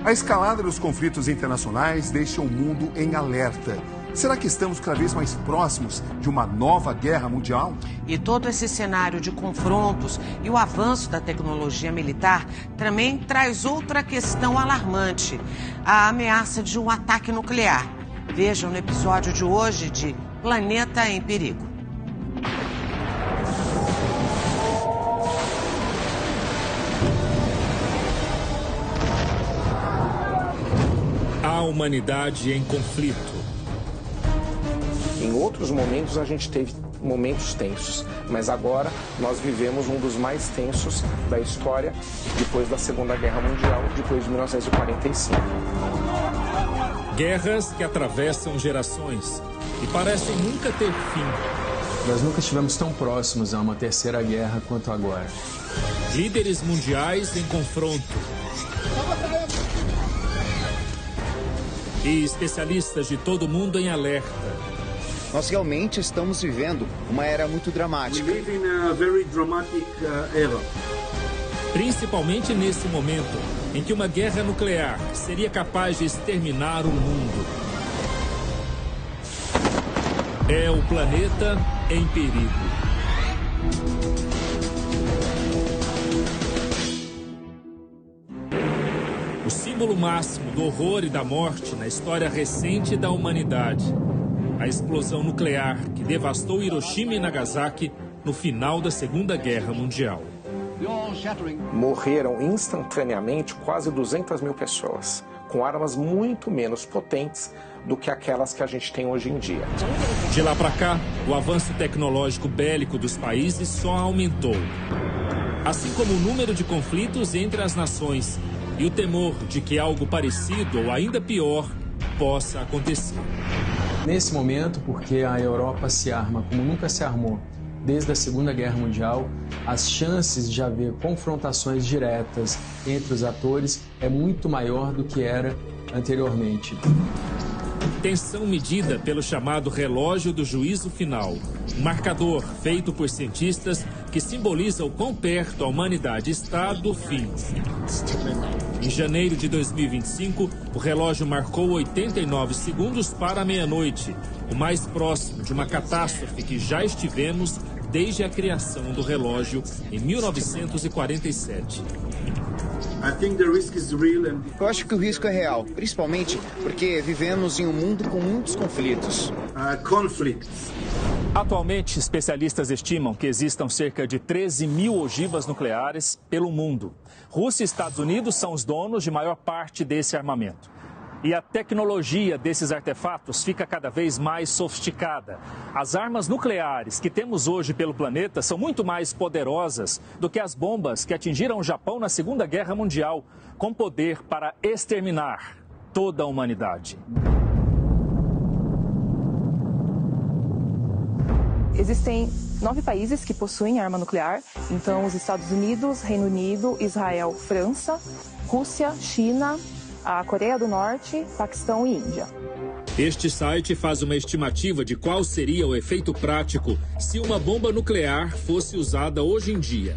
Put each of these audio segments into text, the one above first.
A escalada dos conflitos internacionais deixa o mundo em alerta. Será que estamos cada vez mais próximos de uma nova guerra mundial? E todo esse cenário de confrontos e o avanço da tecnologia militar também traz outra questão alarmante: a ameaça de um ataque nuclear. Vejam no episódio de hoje de Planeta em Perigo. A humanidade em conflito. Em outros momentos a gente teve momentos tensos, mas agora nós vivemos um dos mais tensos da história depois da Segunda Guerra Mundial, depois de 1945. Guerras que atravessam gerações e parecem nunca ter fim. Nós nunca estivemos tão próximos a uma terceira guerra quanto agora. Líderes mundiais em confronto. E especialistas de todo mundo em alerta. Nós realmente estamos vivendo uma era muito dramática. Principalmente nesse momento em que uma guerra nuclear seria capaz de exterminar o mundo. É o planeta em perigo. O símbolo máximo do horror e da morte na história recente da humanidade. A explosão nuclear que devastou Hiroshima e Nagasaki no final da Segunda Guerra Mundial. Morreram instantaneamente quase 200 mil pessoas, com armas muito menos potentes do que aquelas que a gente tem hoje em dia. De lá para cá, o avanço tecnológico bélico dos países só aumentou. Assim como o número de conflitos entre as nações e o temor de que algo parecido ou ainda pior possa acontecer. Nesse momento, porque a Europa se arma como nunca se armou desde a Segunda Guerra Mundial, as chances de haver confrontações diretas entre os atores é muito maior do que era anteriormente. Tensão medida pelo chamado relógio do juízo final, um marcador feito por cientistas que simboliza o quão perto a humanidade está do fim. Em janeiro de 2025, o relógio marcou 89 segundos para a meia-noite, o mais próximo de uma catástrofe que já estivemos desde a criação do relógio em 1947. Eu acho que o risco é real, principalmente porque vivemos em um mundo com muitos conflitos. Atualmente, especialistas estimam que existam cerca de 13 mil ogivas nucleares pelo mundo. Rússia e Estados Unidos são os donos de maior parte desse armamento. E a tecnologia desses artefatos fica cada vez mais sofisticada. As armas nucleares que temos hoje pelo planeta são muito mais poderosas do que as bombas que atingiram o Japão na Segunda Guerra Mundial, com poder para exterminar toda a humanidade. Existem 9 países que possuem arma nuclear, então os Estados Unidos, Reino Unido, Israel, França, Rússia, China, a Coreia do Norte, Paquistão e Índia. Este site faz uma estimativa de qual seria o efeito prático se uma bomba nuclear fosse usada hoje em dia.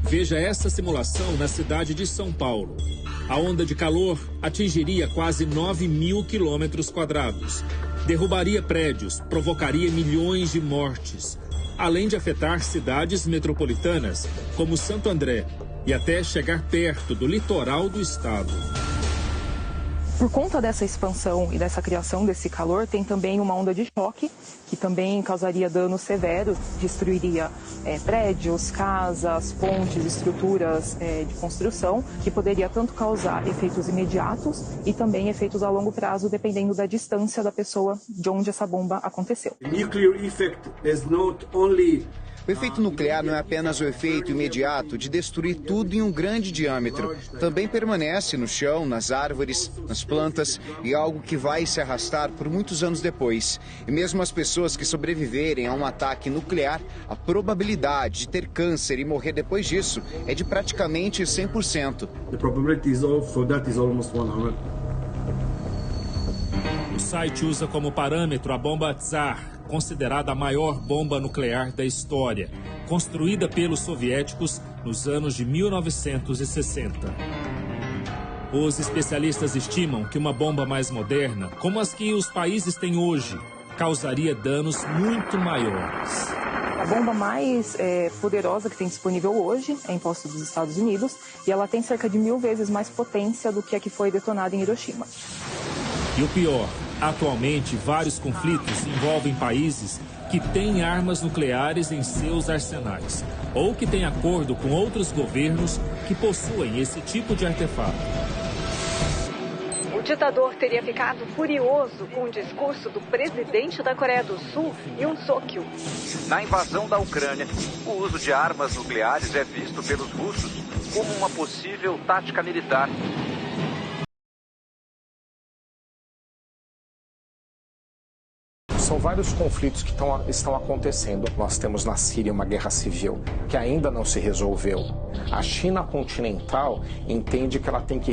Veja essa simulação na cidade de São Paulo. A onda de calor atingiria quase 9 mil quilômetros quadrados. Derrubaria prédios, provocaria milhões de mortes, além de afetar cidades metropolitanas, como Santo André, e até chegar perto do litoral do estado. Por conta dessa expansão e dessa criação desse calor, tem também uma onda de choque, que também causaria danos severos, destruiria prédios, casas, pontes, estruturas de construção, que poderia tanto causar efeitos imediatos e também efeitos a longo prazo, dependendo da distância da pessoa de onde essa bomba aconteceu. O efeito nuclear não é apenas o efeito imediato de destruir tudo em um grande diâmetro. Também permanece no chão, nas árvores, nas plantas e algo que vai se arrastar por muitos anos depois. E mesmo as pessoas que sobreviverem a um ataque nuclear, a probabilidade de ter câncer e morrer depois disso é de praticamente 100%. O site usa como parâmetro a bomba Tsar, considerada a maior bomba nuclear da história, construída pelos soviéticos nos anos de 1960. Os especialistas estimam que uma bomba mais moderna, como as que os países têm hoje, causaria danos muito maiores. A bomba mais poderosa que tem disponível hoje é imposta dos Estados Unidos e ela tem cerca de 1000 vezes mais potência do que a que foi detonada em Hiroshima. E o pior, atualmente vários conflitos envolvem países que têm armas nucleares em seus arsenais ou que têm acordo com outros governos que possuem esse tipo de artefato. O ditador teria ficado furioso com o discurso do presidente da Coreia do Sul, Yoon Suk-yeol. Na invasão da Ucrânia, o uso de armas nucleares é visto pelos russos como uma possível tática militar. São vários conflitos que estão acontecendo. Nós temos na Síria uma guerra civil que ainda não se resolveu. A China continental entende que ela tem que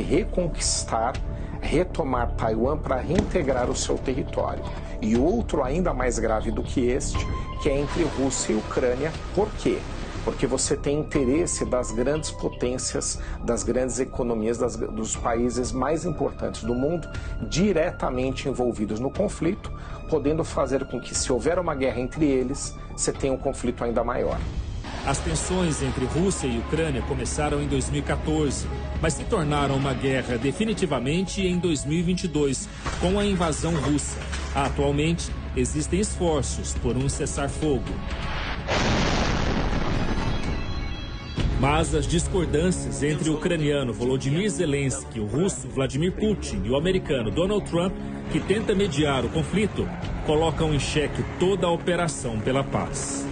retomar Taiwan para reintegrar o seu território. E outro ainda mais grave do que este, que é entre Rússia e Ucrânia. Por quê? Porque você tem interesse das grandes potências, das grandes economias, dos países mais importantes do mundo, diretamente envolvidos no conflito, podendo fazer com que, se houver uma guerra entre eles, você tenha um conflito ainda maior. As tensões entre Rússia e Ucrânia começaram em 2014, mas se tornaram uma guerra definitivamente em 2022, com a invasão russa. Atualmente, existem esforços por um cessar-fogo. Mas as discordâncias entre o ucraniano Volodymyr Zelensky, o russo Vladimir Putin e o americano Donald Trump, que tenta mediar o conflito, colocam em xeque toda a operação pela paz.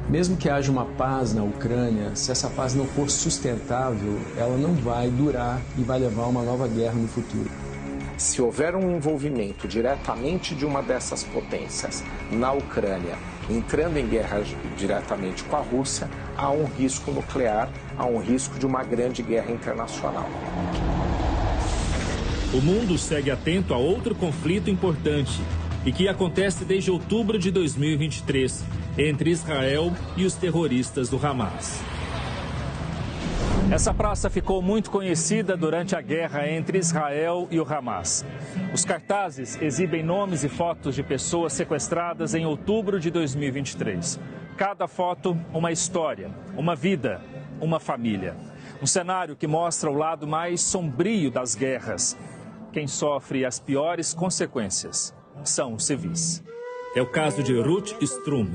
Mesmo que haja uma paz na Ucrânia, se essa paz não for sustentável, ela não vai durar e vai levar a uma nova guerra no futuro. Se houver um envolvimento diretamente de uma dessas potências na Ucrânia, entrando em guerra diretamente com a Rússia, há um risco nuclear, há um risco de uma grande guerra internacional. O mundo segue atento a outro conflito importante e que acontece desde outubro de 2023, entre Israel e os terroristas do Hamas. Essa praça ficou muito conhecida durante a guerra entre Israel e o Hamas. Os cartazes exibem nomes e fotos de pessoas sequestradas em outubro de 2023. Cada foto, uma história, uma vida, uma família. Um cenário que mostra o lado mais sombrio das guerras. Quem sofre as piores consequências são os civis. É o caso de Ruth Strum.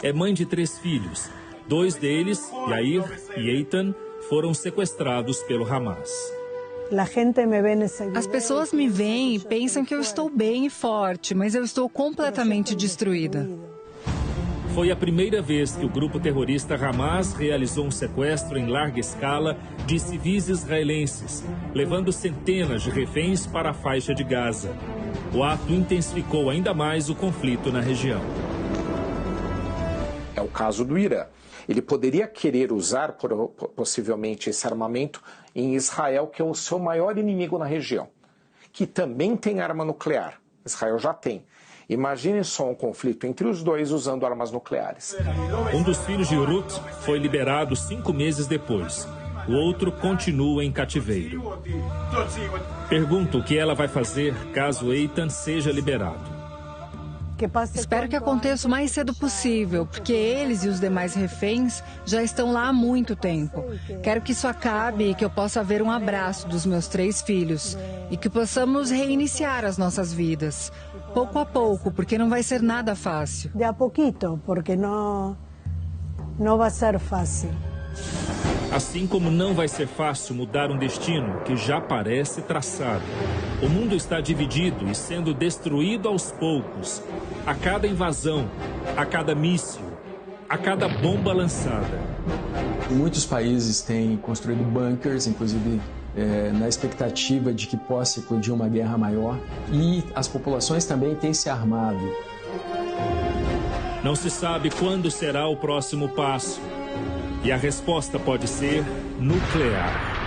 É mãe de 3 filhos. 2 deles, Yair e Eitan, foram sequestrados pelo Hamas. As pessoas me veem e pensam que eu estou bem e forte, mas eu estou completamente destruída. Foi a primeira vez que o grupo terrorista Hamas realizou um sequestro em larga escala de civis israelenses, levando centenas de reféns para a faixa de Gaza. O ato intensificou ainda mais o conflito na região. É o caso do Irã. Ele poderia querer usar, possivelmente, esse armamento em Israel, que é o seu maior inimigo na região, que também tem arma nuclear. Israel já tem. Imagine só um conflito entre os dois usando armas nucleares. Um dos filhos de Ruth foi liberado 5 meses depois. O outro continua em cativeiro. Pergunto o que ela vai fazer caso Eitan seja liberado. Espero que aconteça o mais cedo possível, porque eles e os demais reféns já estão lá há muito tempo. Quero que isso acabe e que eu possa ver um abraço dos meus 3 filhos e que possamos reiniciar as nossas vidas, pouco a pouco, porque não vai ser nada fácil. De a pouquito, porque não vai ser fácil. Assim como não vai ser fácil mudar um destino que já parece traçado. O mundo está dividido e sendo destruído aos poucos. A cada invasão, a cada míssil, a cada bomba lançada. Muitos países têm construído bunkers, inclusive na expectativa de que possa eclodir uma guerra maior. E as populações também têm se armado. Não se sabe quando será o próximo passo. E a resposta pode ser nuclear.